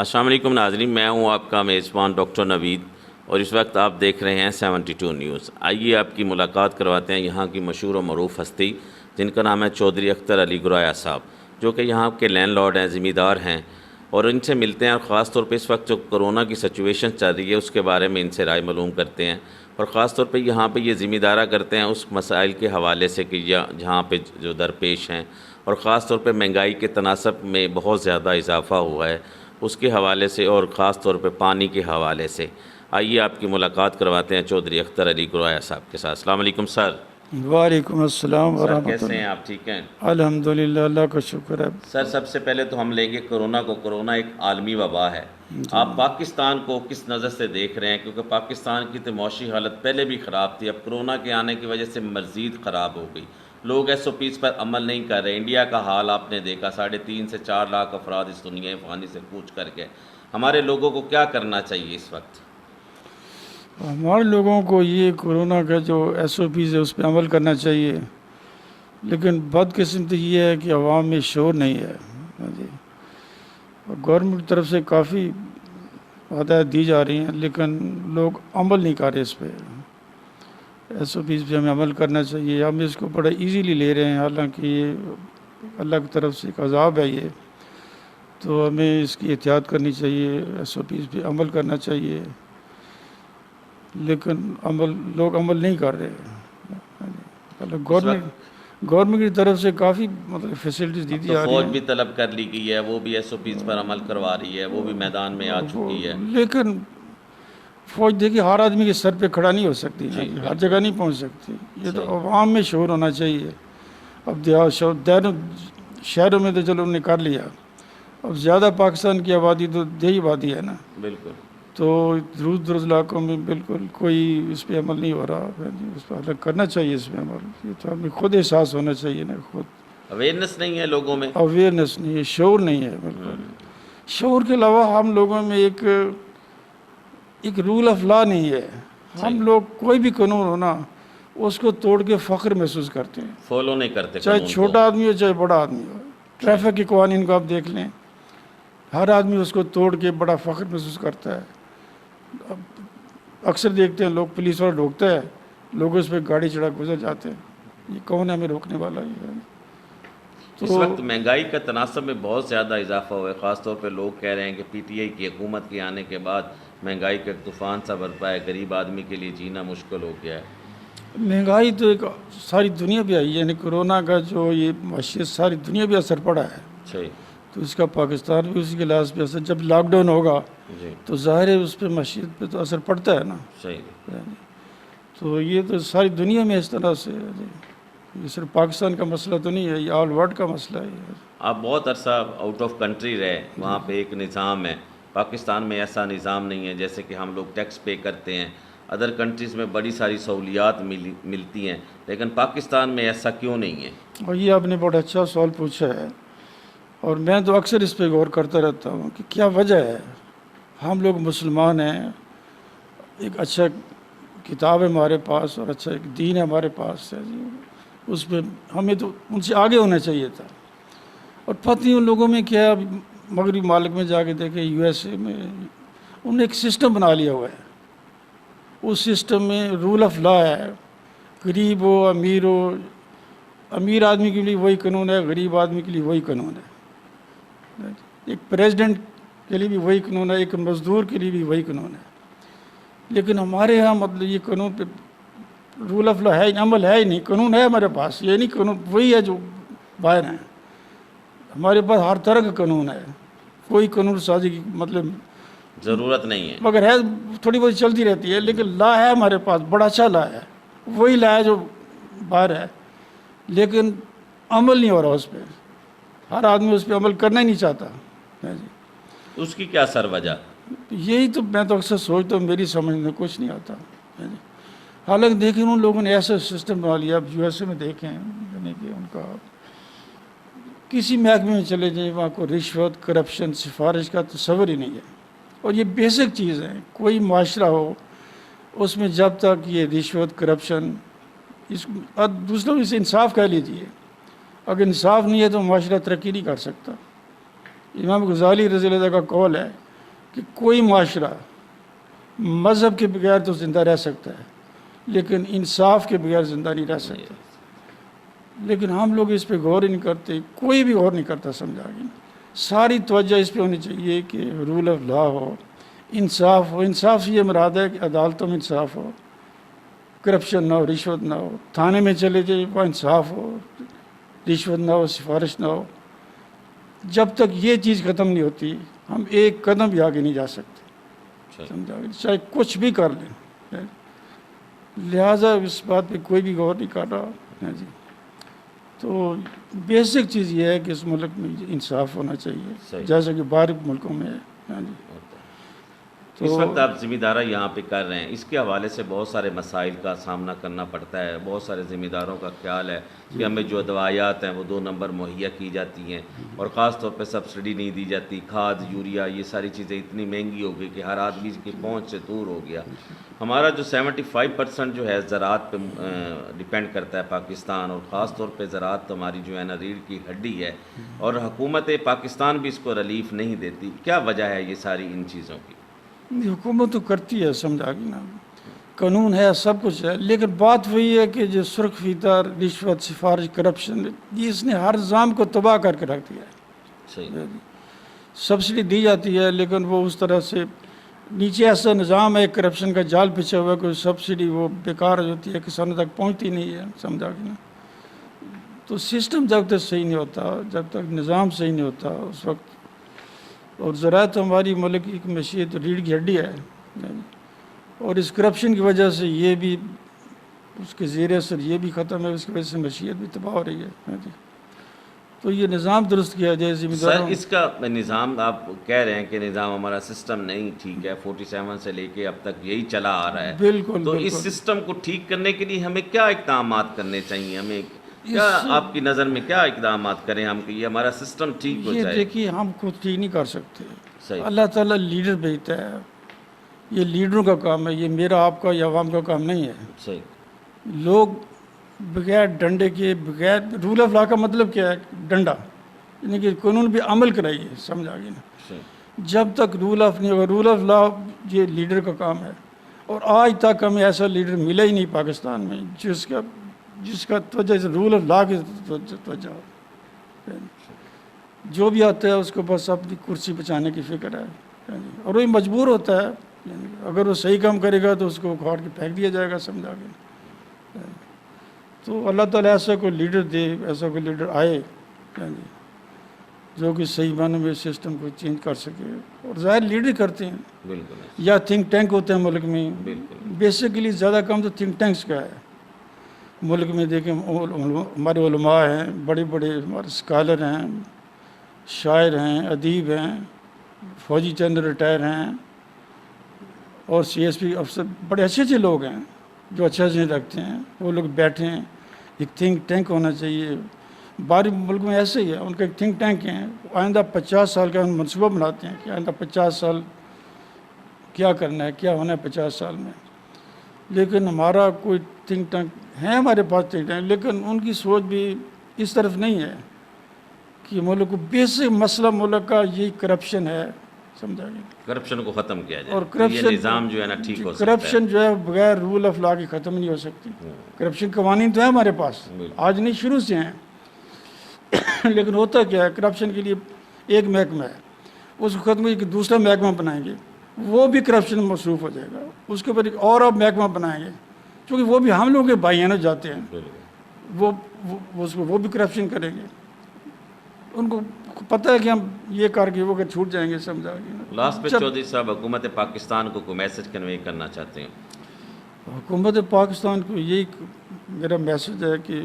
السلام علیکم ناظرین، میں ہوں آپ کا میزبان ڈاکٹر نوید اور اس وقت آپ دیکھ رہے ہیں 72 نیوز۔ آئیے آپ کی ملاقات کرواتے ہیں یہاں کی مشہور و معروف ہستی جن کا نام ہے چودھری اختر علی گرایا صاحب، جو کہ یہاں کے لینڈ لارڈ ہیں، ذمہ دار ہیں، اور ان سے ملتے ہیں اور خاص طور پہ اس وقت جو کرونا کی سچویشن چل رہی ہے اس کے بارے میں ان سے رائے معلوم کرتے ہیں، اور خاص طور پہ یہاں پہ یہ ذمہ دارہ کرتے ہیں اس مسائل کے حوالے سے کہ جہاں پہ جو درپیش ہیں، اور خاص طور پہ مہنگائی کے تناسب میں بہت زیادہ اضافہ ہوا ہے اس کے حوالے سے، اور خاص طور پہ پانی کے حوالے سے۔ آئیے آپ کی ملاقات کرواتے ہیں چودھری اختر علی گرایا صاحب کے ساتھ۔ السلام علیکم سر۔ وعلیکم السلام سر ورحمۃ کیسے ہیں اللہ۔ آپ؟ ٹھیک ہیں الحمدللہ، اللہ کا شکر ہے۔ سر، سب سے پہلے تو ہم لیں گے کرونا کو۔ کرونا ایک عالمی وبا ہے، آپ پاکستان کو کس نظر سے دیکھ رہے ہیں؟ کیونکہ پاکستان کی تو معاشی حالت پہلے بھی خراب تھی، اب کرونا کے آنے کی وجہ سے مزید خراب ہو گئی، لوگ SOPs پر عمل نہیں کر رہے۔ انڈیا کا حال آپ نے دیکھا، 3.5 سے 4 لاکھ افراد اس دنیا فانی سے کوچ کر کے۔ ہمارے لوگوں کو کیا کرنا چاہیے اس وقت؟ ہمارے لوگوں کو یہ کورونا کا جو SOPs ہے اس پہ عمل کرنا چاہیے، لیکن بدقسمتی یہ ہے کہ عوام میں شعور نہیں ہے جی۔ گورنمنٹ کی طرف سے کافی ہدایت دی جا رہی ہیں لیکن لوگ عمل نہیں کر رہے اس پہ۔ SOPs پہ ہمیں عمل کرنا چاہیے، ہم اس کو بڑا ایزیلی لے رہے ہیں، حالانکہ یہ اللہ کی طرف سے ایک عذاب ہے یہ، تو ہمیں اس کی احتیاط کرنی چاہیے، SOPs پہ عمل کرنا چاہیے، لیکن لوگ عمل نہیں کر رہے۔ گورنمنٹ کی طرف سے کافی فیسلٹیز دی جا رہی فوج ہیں، بھی طلب کر لی گئی ہے، وہ بھی SOPs پر عمل کروا رہی ہے، وہ بھی میدان میں آ چکی ہے۔ لیکن فوج دیکھیے ہر آدمی کے سر پہ کھڑا نہیں ہو سکتی، ہر جگہ نہیں پہنچ سکتی، یہ تو عوام میں شعور ہونا چاہیے۔ اب شہروں میں تو چلو انہوں نے کر لیا، اب زیادہ پاکستان کی آبادی تو دیہی آبادی ہے نا، بالکل۔ تو دور علاقوں میں بالکل کوئی اس پہ عمل نہیں ہو رہا، اس پہ عمل کرنا چاہیے، اس پہ عمل یہ تو ہمیں خود احساس ہونا چاہیے نا، خود اویئرنیس نہیں ہے لوگوں میں، اویئرنیس نہیں ہے، شعور نہیں ہے بالکل۔ شعور کے علاوہ ہم لوگوں میں ایک رول آف لا نہیں ہے، ہم لوگ کوئی بھی قانون ہو نا اس کو توڑ کے فخر محسوس کرتے ہیں، فالو نہیں کرتے، چاہے چھوٹا آدمی ہو چاہے بڑا آدمی ہو۔ ٹریفک کے قوانین کو آپ دیکھ لیں، ہر آدمی اس کو توڑ کے بڑا فخر محسوس کرتا ہے۔ اکثر دیکھتے ہیں لوگ پولیس والا روکتا ہے، لوگ اس پہ گاڑی چڑھا گزر جاتے ہیں، یہ کون ہے ہمیں روکنے والا؟ اس وقت مہنگائی کا تناسب میں بہت زیادہ اضافہ ہوا ہے، خاص طور پہ لوگ کہہ رہے ہیں کہ PTI کی حکومت کے آنے کے بعد مہنگائی کا ایک طوفان سا برپا ہے، غریب آدمی کے لیے جینا مشکل ہو گیا ہے۔ مہنگائی تو ایک ساری دنیا پہ آئی ہے، یعنی کورونا کا جو یہ معیشت ساری دنیا پہ اثر پڑا ہے، صحیح، تو اس کا پاکستان بھی اسی کے لحاظ پہ اثر، جب لاک ڈاؤن ہوگا جی تو ظاہر ہے اس پہ معیشت پہ تو اثر پڑتا ہے نا، صحیح۔ تو یہ تو ساری دنیا میں اس طرح سے ہے، یہ صرف پاکستان کا مسئلہ تو نہیں ہے، یہ آل ورلڈ کا مسئلہ ہے۔ آپ بہت عرصہ آؤٹ آف کنٹری رہے، وہاں پہ ایک نظام ہے، پاکستان میں ایسا نظام نہیں ہے، جیسے کہ ہم لوگ ٹیکس پے کرتے ہیں، ادر کنٹریز میں بڑی ساری سہولیات ملتی ہیں، لیکن پاکستان میں ایسا کیوں نہیں ہے؟ اور یہ آپ نے بڑا اچھا سوال پوچھا ہے، اور میں تو اکثر اس پہ غور کرتا رہتا ہوں کہ کیا وجہ ہے۔ ہم لوگ مسلمان ہیں، ایک اچھا کتاب ہے ہمارے پاس اور اچھا ایک دین ہے ہمارے پاس ہے جی، اس پہ ہمیں تو ان سے آگے ہونا چاہیے تھا، اور پتہ نہیں ان لوگوں میں کیا، مغربی ممالک میں جا کے دیکھیں، USA میں انہوں نے ایک سسٹم بنا لیا ہوا ہے، اس سسٹم میں رول آف لا ہے، غریب ہو امیر ہو، امیر آدمی کے لیے وہی قانون ہے، غریب آدمی کے لیے وہی قانون ہے، ایک پریزیڈنٹ کے لیے بھی وہی قانون ہے، ایک مزدور کے لیے بھی وہی قانون ہے، لیکن ہمارے ہاں مطلب یہ قانون پہ رول آف لا ہے، عمل ہے ہی نہیں، قانون ہے ہمارے پاس، یہ نہیں قانون وہی ہے جو باہر ہیں، ہمارے پاس ہر طرح کا قانون ہے، کوئی قانون سازی کی مطلب ضرورت نہیں ہے، مگر ہے تھوڑی بہت چلتی رہتی ہے، لیکن لا ہے ہمارے پاس، بڑا اچھا لا ہے، وہی لا ہے جو باہر ہے، لیکن عمل نہیں ہو رہا اس پہ، ہر آدمی اس پہ عمل کرنا ہی نہیں چاہتا جی۔ اس کی کیا سر وجہ؟ یہی تو میں تو اکثر سوچتا ہوں، میری سمجھ میں کچھ نہیں آتا جی۔ حالانکہ دیکھیں ان لوگوں نے ایسا سسٹم بنا لیا، اب USA میں دیکھیں، یعنی کہ ان کا کسی محکمے میں چلے جائیں وہاں کو رشوت، کرپشن، سفارش کا تصور ہی نہیں ہے، اور یہ بیسک چیز ہے، کوئی معاشرہ ہو اس میں جب تک یہ رشوت، کرپشن، دوسروں سے انصاف کہہ لیجیے، اگر انصاف نہیں ہے تو معاشرہ ترقی نہیں کر سکتا۔ امام غزالی رضی اللہ عنہ کا قول ہے کہ کوئی معاشرہ مذہب کے بغیر تو زندہ رہ سکتا ہے لیکن انصاف کے بغیر زندہ نہیں رہ سکتا. لیکن ہم لوگ اس پہ غور ہی نہیں کرتے, کوئی بھی غور نہیں کرتا, سمجھا گیا. ساری توجہ اس پہ ہونی چاہیے کہ رول آف لا ہو, انصاف ہو. انصاف سے یہ مراد ہے کہ عدالتوں میں انصاف ہو, کرپشن نہ ہو, رشوت نہ ہو. تھانے میں چلے جائے وہ انصاف ہو, رشوت نہ ہو, سفارش نہ ہو. جب تک یہ چیز ختم نہیں ہوتی ہم ایک قدم بھی آگے نہیں جا سکتے, سمجھا گیا, چاہے کچھ بھی کر لیں. لہٰذا اس بات پہ کوئی بھی غور نہیں کر رہا ہے جی. تو بیسک چیز یہ ہے کہ اس ملک میں انصاف ہونا چاہیے جیسا کہ باہر ملکوں میں ہے جی. اس وقت آپ ذمہ دارہ یہاں پہ کر رہے ہیں, اس کے حوالے سے بہت سارے مسائل کا سامنا کرنا پڑتا ہے. بہت سارے ذمہ داروں کا خیال ہے کہ ہمیں جو دوائیات ہیں وہ 2 نمبر مہیا کی جاتی ہیں اور خاص طور پہ سبسڈی نہیں دی جاتی. کھاد, یوریا, یہ ساری چیزیں اتنی مہنگی ہو گئی کہ ہر آدمی کی پہنچ سے دور ہو گیا. ہمارا جو 75% جو ہے زراعت پہ ڈپینڈ کرتا ہے پاکستان, اور خاص طور پہ زراعت تو ہماری جو ہے نا ریڑھ کی ہڈی ہے, اور حکومت پاکستان بھی اس کو ریلیف نہیں دیتی. کیا وجہ ہے یہ ساری ان چیزوں کی؟ حکومت تو کرتی ہے, سمجھا کہ نا, قانون ہے, سب کچھ ہے, لیکن بات وہی ہے کہ جو سرخ فیتا, رشوت, سفارش, کرپشن, یہ اس نے ہر نظام کو تباہ کر کے رکھ دیا ہے. صحیح. سبسڈی دی جاتی ہے لیکن وہ اس طرح سے نیچے ایسا نظام ہے, کرپشن کا جال بچھا ہوا ہے, کوئی سبسڈی وہ بیکار ہوتی ہے, کسانوں تک پہنچتی نہیں ہے, سمجھا کہ نا. تو سسٹم جب تک صحیح نہیں ہوتا, جب تک نظام صحیح نہیں ہوتا اس وقت. اور زراعت ہماری ملک کی معیشت ریڑھ کی ہڈی ہے, اور اس کرپشن کی وجہ سے یہ بھی اس کے زیر اثر یہ بھی ختم ہے, اس کی وجہ سے معیشت بھی تباہ ہو رہی ہے. تو یہ نظام درست کیا جائے. ذمہ سر اس کا نظام, آپ کہہ رہے ہیں کہ نظام ہمارا سسٹم نہیں ٹھیک ہے, 47 سے لے کے اب تک یہی چلا آ رہا ہے. بالکل. تو اس سسٹم کو ٹھیک کرنے کے لیے ہمیں کیا اقدامات کرنے چاہیے؟ ہمیں کیا آپ کی نظر میں کیا اقدامات کریں ہم کہ یہ ہمارا سسٹم ٹھیک ہو یہ جائے؟ دیکھیے, ہم خود ٹھیک نہیں کر سکتے. صحیح. اللہ تعالیٰ لیڈر بھیجتا ہے, یہ لیڈروں کا کام ہے, یہ میرا آپ کا یا عوام کا کام نہیں ہے. صحیح. لوگ بغیر ڈنڈے کے, بغیر رول آف لا کا مطلب کیا ہے؟ ڈنڈا, یعنی کہ قانون پہ عمل کرائیے, سمجھا گیا نا. صحیح. جب تک رول آف نہیں ہوگا, رول آف لا یہ لیڈر کا کام ہے. اور آج تک ہمیں ایسا لیڈر ملا ہی نہیں پاکستان میں جس کا توجہ رول آف لا کی توجہ ہو. جو بھی آتا ہے اس کو بس اپنی کرسی بچانے کی فکر ہے, اور وہ مجبور ہوتا ہے. اگر وہ صحیح کام کرے گا تو اس کو اکھاڑ کے پھینک دیا جائے گا, سمجھا گیا. تو اللہ تعالیٰ ایسا کوئی لیڈر دے, ایسا کوئی لیڈر آئے جو کہ صحیح معنی میں سسٹم کو چینج کر سکے. اور ظاہر لیڈر کرتے ہیں, بالکل, یا تھنک ٹینک ہوتے ہیں ملک میں. بالکل. بیسیکلی زیادہ کام تو تھنک ٹینکس کا ہے ملک میں. دیکھیں ہمارے علماء ہیں, بڑے بڑے ہمارے اسکالر ہیں, شاعر ہیں, ادیب ہیں, فوجی جنرل ریٹائر ہیں, اور CSP افسر, بڑے اچھے اچھے لوگ ہیں جو اچھا ذہن رکھتے ہیں. وہ لوگ بیٹھے ہیں. ایک تھنک ٹینک ہونا چاہیے. باہری ملک میں ایسے ہی ہے, ان کا ایک تھنک ٹینک ہے, آئندہ 50 سال کا منصوبہ بناتے ہیں کہ آئندہ 50 سال کیا کرنا ہے, کیا ہونا ہے 50 سال میں. لیکن ہمارا کوئی تھنک ٹینک ہے, ہمارے پاس تھنک ٹینک, لیکن ان کی سوچ بھی اس طرف نہیں ہے کہ ملک کو بیسک مسئلہ ملک کا یہی کرپشن ہے, سمجھا گیا. کرپشن کو ختم کیا جائے, اور تو یہ کرپشن نظام جو ہے نا ٹھیک ہو سکتا ہے. کرپشن جو ہے بغیر رول آف لا کے ختم نہیں ہو سکتی. کرپشن قوانین تو ہے ہمارے پاس, آج نہیں شروع سے ہیں. لیکن ہوتا کیا ہے, کرپشن کے لیے ایک محکمہ ہے, اس کو ختم کہ دوسرا محکمہ بنائیں گے, وہ بھی کرپشن میں مصروف ہو جائے گا. اس کے اوپر ایک اور اب محکمہ بنائیں گے, کیونکہ وہ بھی ہم لوگوں کے بھائی ہیں نا, جاتے ہیں وہ بھی کرپشن کریں گے. ان کو پتہ ہے کہ ہم یہ کر کے وہ کہ چھوٹ جائیں گے, سمجھا گیا. لاسٹ پہ چودھری صاحب حکومت پاکستان کو کوئی میسج کنوے کرنا چاہتے ہیں؟ حکومت پاکستان کو یہی میرا میسج ہے کہ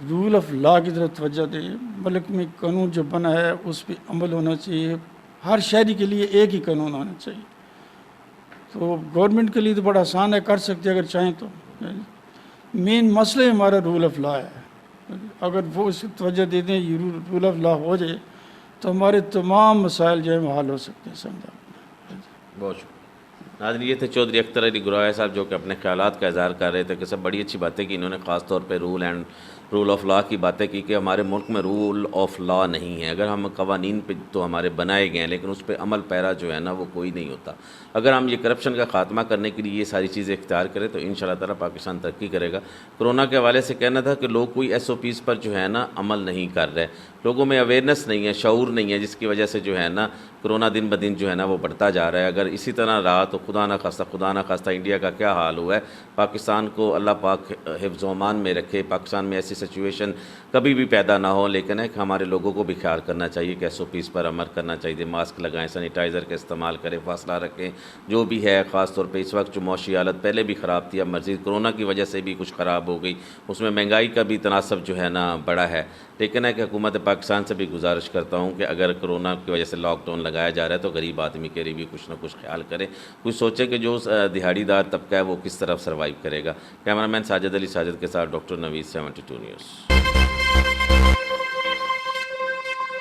رول آف لا کی طرف توجہ دیں. ملک میں قانون جو بنا ہے اس پہ عمل ہونا چاہیے. ہر شہری کے لیے ایک ہی قانون ہونا چاہیے. تو گورنمنٹ کے لیے تو بڑا آسان ہے, کر سکتے اگر چاہیں تو. مین مسئلہ ہمارا رول آف لا ہے. اگر وہ اس کی توجہ دے دیں, یہ رول آف لا ہو جائے تو ہمارے تمام مسائل جو ہے حل ہو سکتے ہیں, سمجھا. بہت شکریہ. ناظرین, یہ تھے چودھری اختر علی گرویا صاحب جو کہ اپنے خیالات کا اظہار کر رہے تھے کہ سب بڑی اچھی باتیں کی انہوں نے, خاص طور پہ rule and rule of law کی باتیں کی کہ ہمارے ملک میں رول آف لا نہیں ہے. اگر ہم قوانین پہ تو ہمارے بنائے گئے ہیں لیکن اس پہ عمل پیرا جو ہے نا وہ کوئی نہیں ہوتا. اگر ہم یہ کرپشن کا خاتمہ کرنے کے لیے یہ ساری چیزیں اختیار کریں تو انشاءاللہ تعالیٰ پاکستان ترقی کرے گا. کرونا کے حوالے سے کہنا تھا کہ لوگ کوئی ایس او پیز پر جو ہے نا عمل نہیں کر رہے, لوگوں میں اویئرنیس نہیں ہے, شعور نہیں ہے, جس کی وجہ سے جو ہے نا کرونا دن بدن جو ہے نا وہ بڑھتا جا رہا ہے. اگر اسی طرح رہا تو خدا نہ خواستہ انڈیا کا کیا حال ہوا ہے. پاکستان کو اللہ پاک حفظ و امان میں رکھے, پاکستان میں ایسی سچویشن کبھی بھی پیدا نہ ہو. لیکن ہے کہ ہمارے لوگوں کو بھی خیال کرنا چاہیے کہ ایس او پیز پر عمل کرنا چاہیے, ماسک لگائیں, سینیٹائزر کا استعمال کریں, فاصلہ رکھیں, جو بھی ہے. خاص طور پہ اس وقت جو معاشی حالت پہلے بھی خراب تھی, اب مزید کرونا کی وجہ سے بھی کچھ خراب ہو گئی, اس میں مہنگائی کا بھی تناسب جو ہے نا بڑا ہے. لیکن ہے کہ حکومت پاکستان سے بھی گزارش کرتا ہوں کہ اگر کرونا کی وجہ سے لاک ڈاؤن لگایا جا رہا ہے تو غریب آدمی کے لیے بھی کچھ نہ کچھ خیال کریں, کچھ سوچیں کہ جو دہاڑی دار طبقہ ہے وہ کس طرح سروائیو کرے گا. کیمرہ مین ساجد علی ساجد کے ساتھ ڈاکٹر نوید 72 نیوز.